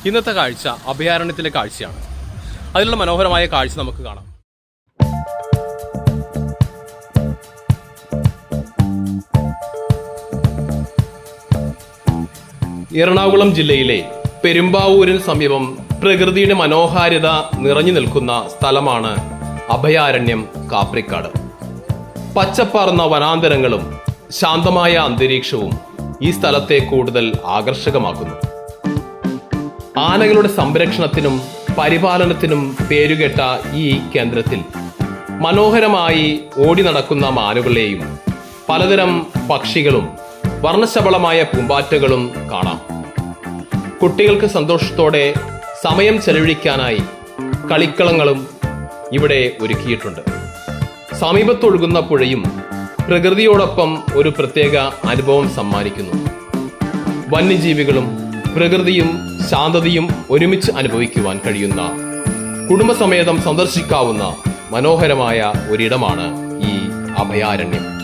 ഇന്നത്തെ കാഴ്ച അഭയാരണ്യത്തിലെ കാഴ്ചയാണ്. അതിലുള്ള മനോഹരമായ കാഴ്ച നമുക്ക് കാണാം. എറണാകുളം ജില്ലയിലെ പെരുമ്പാവൂരിന് സമീപം പ്രകൃതിയുടെ മനോഹാരിത നിറഞ്ഞു നിൽക്കുന്ന സ്ഥലമാണ് അഭയാരണ്യം കാപ്രിക്കാട്. പച്ചപ്പാർന്ന വനാന്തരങ്ങളും ശാന്തമായ അന്തരീക്ഷവും ഈ സ്ഥലത്തെ കൂടുതൽ ആകർഷകമാക്കുന്നു. ആനകളുടെ സംരക്ഷണത്തിനും പരിപാലനത്തിനും പേരുകേട്ട ഈ കേന്ദ്രത്തിൽ മനോഹരമായി ഓടി നടക്കുന്ന മാനുകളെയും പലതരം പക്ഷികളും വർണ്ണശബളമായ പൂമ്പാറ്റകളും കാണാം. കുട്ടികൾക്ക് സന്തോഷത്തോടെ സമയം ചെലവഴിക്കാനായി കളിക്കളങ്ങളും ഇവിടെ ഒരുക്കിയിട്ടുണ്ട്. സമീപത്തൊഴുകുന്ന പുഴയും പ്രകൃതിയോടൊപ്പം ഒരു പ്രത്യേക അനുഭവം സമ്മാനിക്കുന്നു. വന്യജീവികളും പ്രകൃതിയും ശാന്തതയും ഒരുമിച്ച് അനുഭവിക്കുവാൻ കഴിയുന്ന, കുടുംബസമേതം സന്ദർശിക്കാവുന്ന മനോഹരമായ ഒരിടമാണ് ഈ അഭയാരണ്യം.